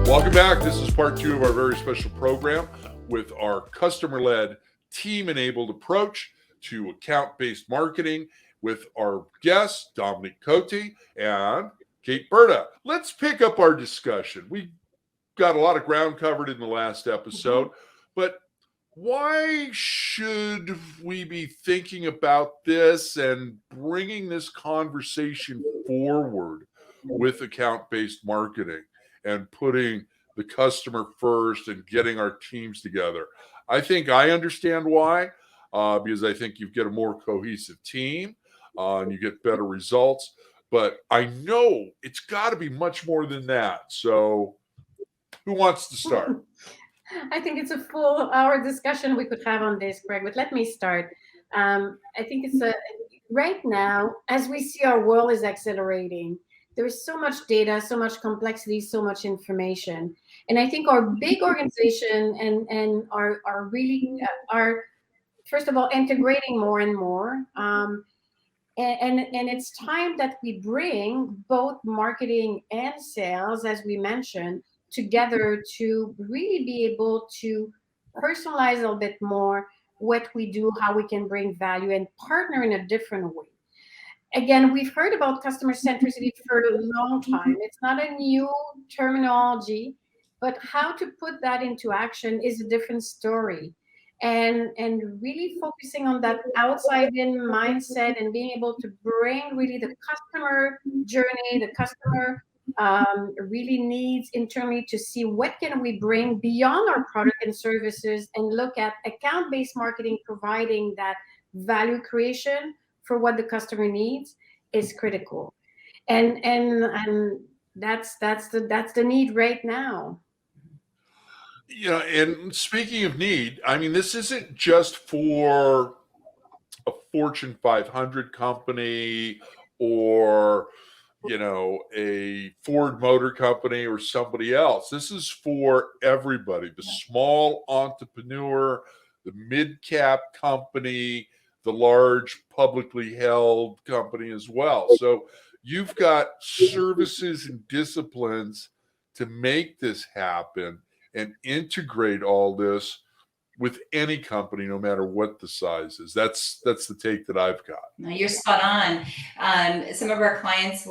Welcome back. This is part 2 of our very special program with our customer-led, team-enabled approach to account-based marketing with our guests, Dominic Cote and Kate Berta. Let's pick up our discussion. We got a lot of ground covered in the last episode, but why should we be thinking about this and bringing this conversation forward with account-based marketing and putting the customer first and getting our teams together? I think I understand why, because I think you get a more cohesive team and you get better results. But I know it's got to be much more than that. So who wants to start? I think it's a full hour discussion we could have on this, Greg, but let me start. I think right now, as we see our world is accelerating, there is so much data, so much complexity, so much information. And I think our big organization and are really are, first of all, integrating more and more. And it's time that we bring both marketing and sales, as we mentioned, together to really be able to personalize a little bit more what we do, how we can bring value and partner in a different way. Again, we've heard about customer centricity for a long time. It's not a new terminology, but how to put that into action is a different story. And really focusing on that outside in mindset and being able to bring really the customer journey, the customer really needs internally to see what can we bring beyond our product and services and look at account-based marketing providing that value creation for what the customer needs is critical. And that's the need right now. And speaking of need, I mean, this isn't just for a Fortune 500 company or, a Ford Motor Company or somebody else. This is for everybody, the small entrepreneur, the mid-cap company, the large publicly held company as well. So you've got services and disciplines to make this happen and integrate all this with any company, no matter what the size is. That's the take that I've got. No, you're spot on. Some of our clients,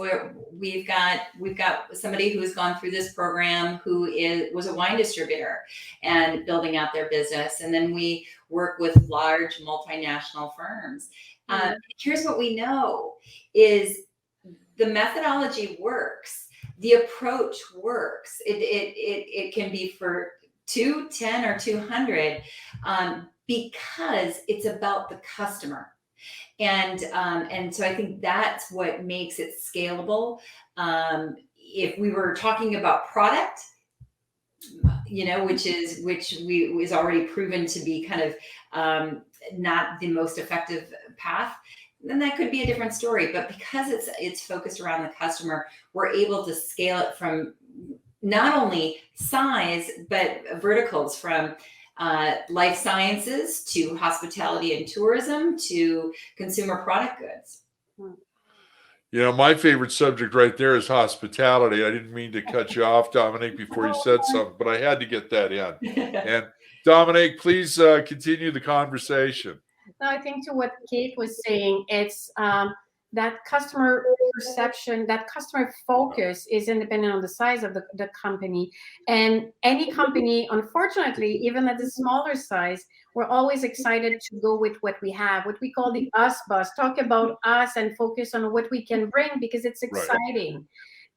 we've got somebody who has gone through this program who was a wine distributor and building out their business, and then we work with large multinational firms. Here's what we know is the methodology works. The approach works. It can be for 2, 10, or 200 because it's about the customer. And so I think that's what makes it scalable. If we were talking about product, which is already proven to be kind of not the most effective path, then that could be a different story. But because it's focused around the customer, we're able to scale it from not only size, but verticals from life sciences to hospitality and tourism to consumer product goods. My favorite subject right there is hospitality. I didn't mean to cut you off, Dominic, before you said something, but I had to get that in. And Dominic, please continue the conversation. No, I think to what Kate was saying, it's that customer perception, that customer focus is independent on the size of the company. And any company, unfortunately, even at the smaller size, we're always excited to go with what we have, what we call the us bus, talk about us and focus on what we can bring because it's exciting. Right.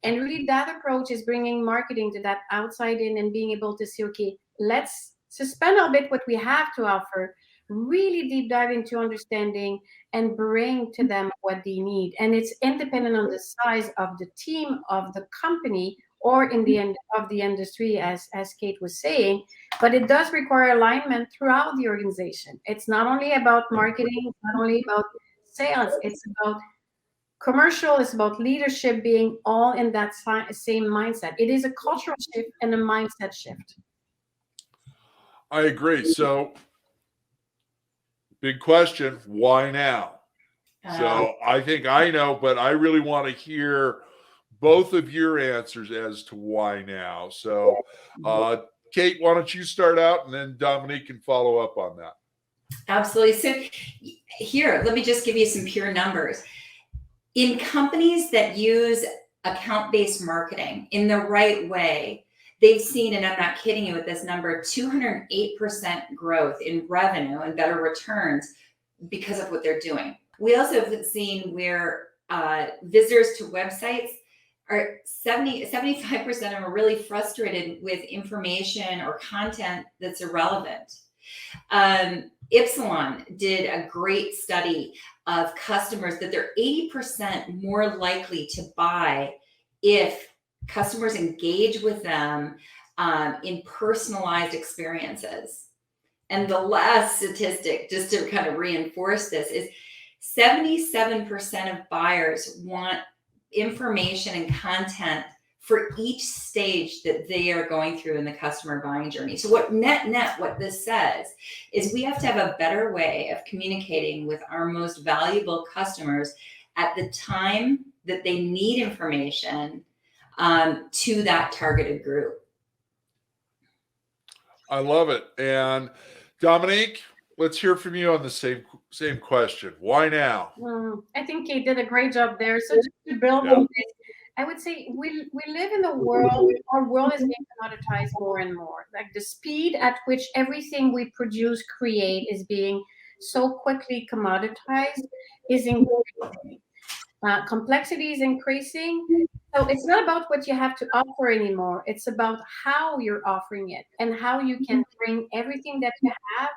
And really that approach is bringing marketing to that outside in and being able to say, okay, let's suspend a bit what we have to offer, really deep dive into understanding and bring to them what they need. And it's independent on the size of the team, of the company, or in the end of the industry, as Kate was saying, but it does require alignment throughout the organization. It's not only about marketing, it's not only about sales, it's about commercial, it's about leadership being all in that same mindset. It is a cultural shift and a mindset shift. I agree. So big question, why now? So I think I know, but I really want to hear both of your answers as to why now. So, Kate, why don't you start out, and then Dominique can follow up on that. Absolutely. So here, let me just give you some pure numbers. In companies that use account-based marketing in the right way, they've seen, and I'm not kidding you with this number, 208% growth in revenue and better returns because of what they're doing. We also have seen where visitors to websites are 75% of them are really frustrated with information or content that's irrelevant. Ipsilon did a great study of customers that they're 80% more likely to buy if customers engage with them in personalized experiences. And the last statistic, just to kind of reinforce this, is 77% of buyers want information and content for each stage that they are going through in the customer buying journey. So what what this says is we have to have a better way of communicating with our most valuable customers at the time that they need information to that targeted group. I love it. And Dominique, let's hear from you on the same question. Why now? I think Kate did a great job there. So just to build on this, I would say we live in a world, our world is being commoditized more and more. Like the speed at which everything we produce, create is being so quickly commoditized is increasing. Complexity is increasing. So it's not about what you have to offer anymore. It's about how you're offering it and how you can bring everything that you have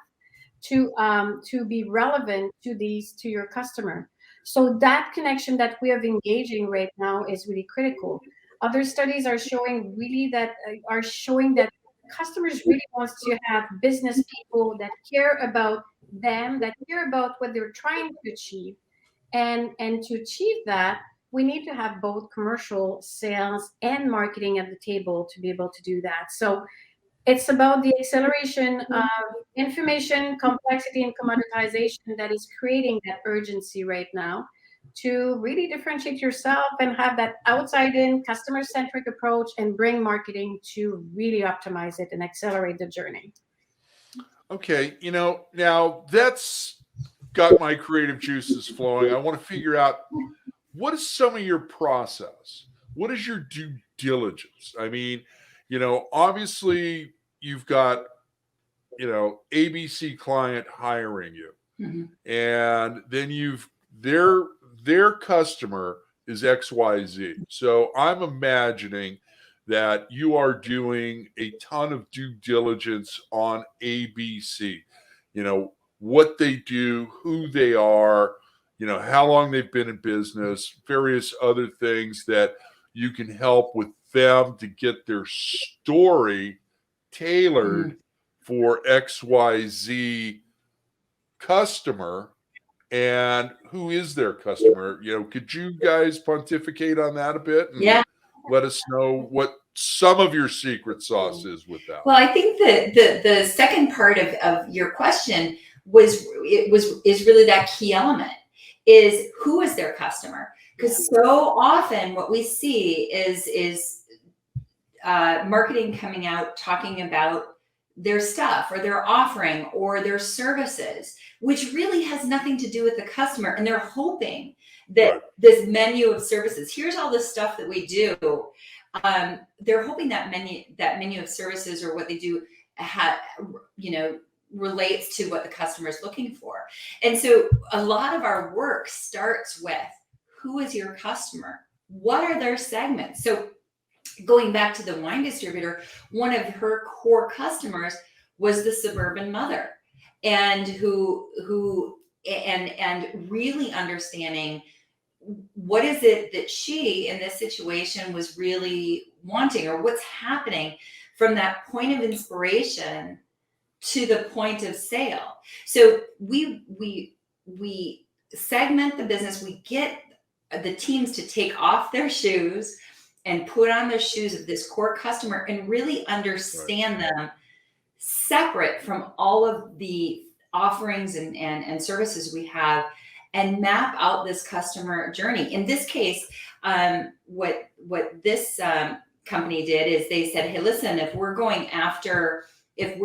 to be relevant to your customer. So that connection that we are engaging right now is really critical. Other studies are showing that customers really wants to have business people that care about them, that care about what they're trying to achieve. And to achieve that, we need to have both commercial, sales, and marketing at the table to be able to do that. So it's about the acceleration of information, complexity, and commoditization that is creating that urgency right now to really differentiate yourself and have that outside-in, customer-centric approach and bring marketing to really optimize it and accelerate the journey. Okay, now that's got my creative juices flowing. I want to figure out, what is some of your process? What is your due diligence? I mean, obviously you've got, ABC client hiring you, and then their customer is XYZ. So I'm imagining that you are doing a ton of due diligence on ABC, what they do, who they are, how long they've been in business, various other things that you can help with them to get their story tailored for XYZ customer. And who is their customer? Could you guys pontificate on that a bit and let us know what some of your secret sauce is with that? Well, I think that the second part of your question is really that key element, is who is their customer? Because so often what we see is marketing coming out talking about their stuff or their offering or their services, which really has nothing to do with the customer. And they're hoping that this menu of services, here's all the stuff that we do. They're hoping that menu of services or what they do relates to what the customer is looking for. And so a lot of our work starts with, who is your customer? What are their segments? So going back to the wine distributor, one of her core customers was the suburban mother, and who really understanding what is it that she in this situation was really wanting, or what's happening from that point of inspiration to the point of sale. So we segment the business. We get the teams to take off their shoes and put on their shoes of this core customer and really understand them separate from all of the offerings and services we have, and map out this customer journey. In this case, what this company did is they said, hey, listen, if we're going after the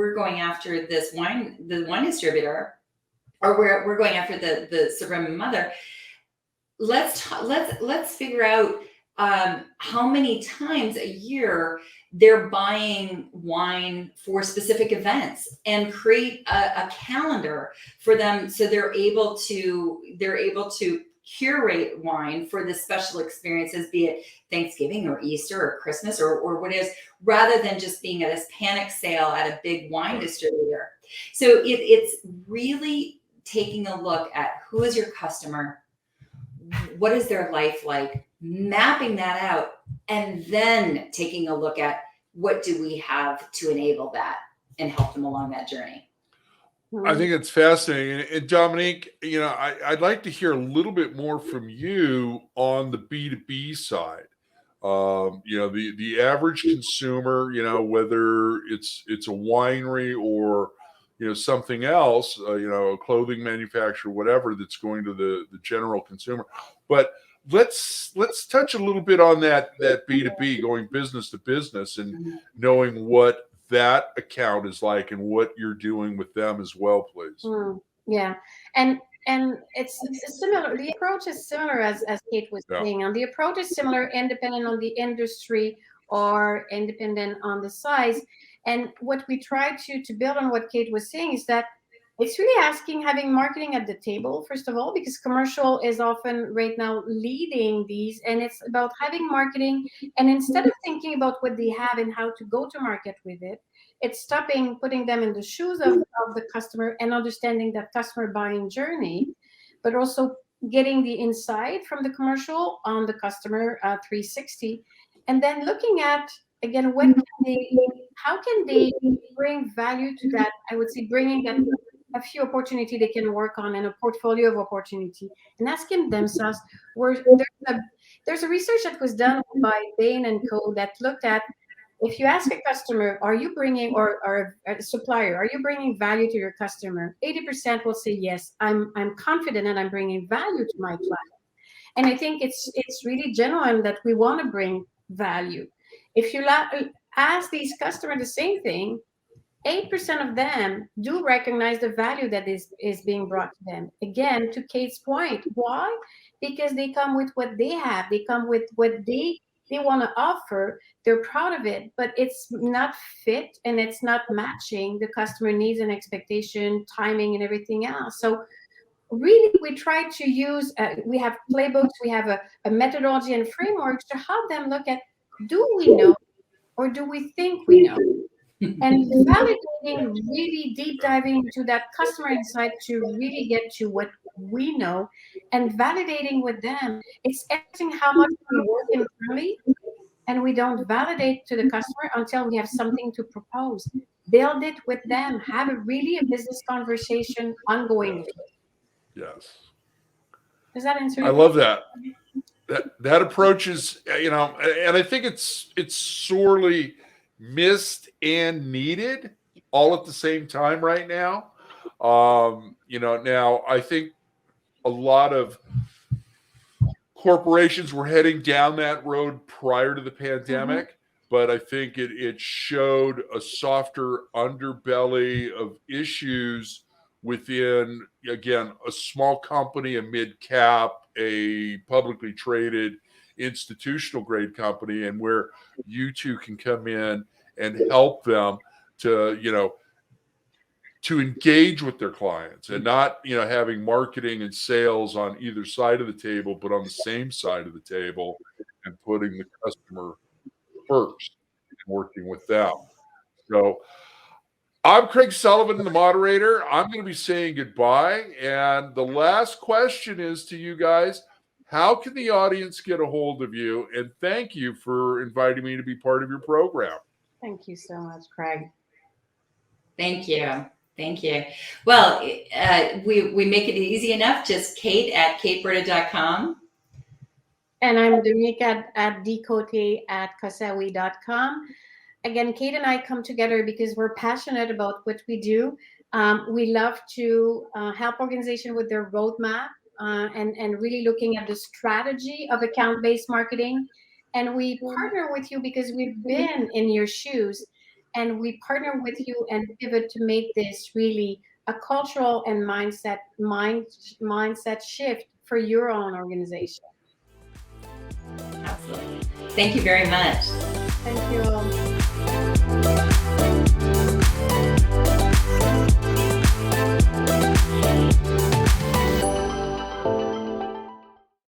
wine distributor, or we're going after the suburban mother, let's figure out how many times a year they're buying wine for specific events, and create a calendar for them, so they're able to curate wine for the special experiences, be it Thanksgiving or Easter or Christmas or what is, rather than just being at this panic sale at a big wine distributor. So it's really taking a look at who is your customer, what is their life like, mapping that out, and then taking a look at what do we have to enable that and help them along that journey. I think it's fascinating. And Dominique, I'd like to hear a little bit more from you on the B2B side. The average consumer, whether it's a winery or something else, a clothing manufacturer, whatever, that's going to the general consumer. But let's touch a little bit on that B2B, going business to business, and knowing what that account is like and what you're doing with them as well, please. Yeah, and it's similar. The approach is similar, as Kate was saying, and the approach is similar, independent on the industry or independent on the size. And what we try to build on what Kate was saying is that it's really having marketing at the table, first of all, because commercial is often right now leading these, and it's about having marketing. And instead of thinking about what they have and how to go to market with it, it's putting them in the shoes of the customer and understanding that customer buying journey, but also getting the insight from the commercial on the customer 360, and then looking at, again, how can they bring value to that? I would say bringing that a few opportunity they can work on, and a portfolio of opportunity, and asking themselves, there's a research that was done by Bain and Co. that looked at, if you ask a customer, are you bringing, or a supplier, are you bringing value to your customer? 80% will say yes, I'm confident and I'm bringing value to my client. And I think it's really genuine that we want to bring value. If you ask these customers the same thing, 8% of them do recognize the value that is being brought to them. Again, to Kate's point, why? Because they come with what they have. They come with what they want to offer. They're proud of it, but it's not fit and it's not matching the customer needs and expectation, timing, and everything else. So really, we try to use, we have playbooks, we have a methodology and frameworks to help them look at, do we know or do we think we know? And validating, really deep diving into that customer insight to really get to what we know, and validating with them. It's interesting how much we work internally and we don't validate to the customer until we have something to propose. Build it with them. Have a business conversation ongoing. Yes. Does that answer? I love that. That approach is, and I think it's sorely missed and needed all at the same time right now. Now I think a lot of corporations were heading down that road prior to the pandemic, but I think it showed a softer underbelly of issues within, again, a small company, a mid-cap, a publicly traded institutional grade company, and where you two can come in and help them to engage with their clients, and not having marketing and sales on either side of the table, but on the same side of the table, and putting the customer first and working with them. So I'm Craig Sullivan, the moderator. I'm going to be saying goodbye, and the last question is to you guys: how can the audience get a hold of you? And thank you for inviting me to be part of your program. Thank you so much, Craig. Thank you. Thank you. Well, we make it easy enough. Just Kate at kateberta.com. And I'm Dominique at dcote@kasawi.com. Again, Kate and I come together because we're passionate about what we do. We love to help organizations with their roadmap, and really looking at the strategy of account-based marketing. And we partner with you because we've been in your shoes, and we partner with you and pivot to make this really a cultural and mindset shift for your own organization. Absolutely. Thank you very much. Thank you all.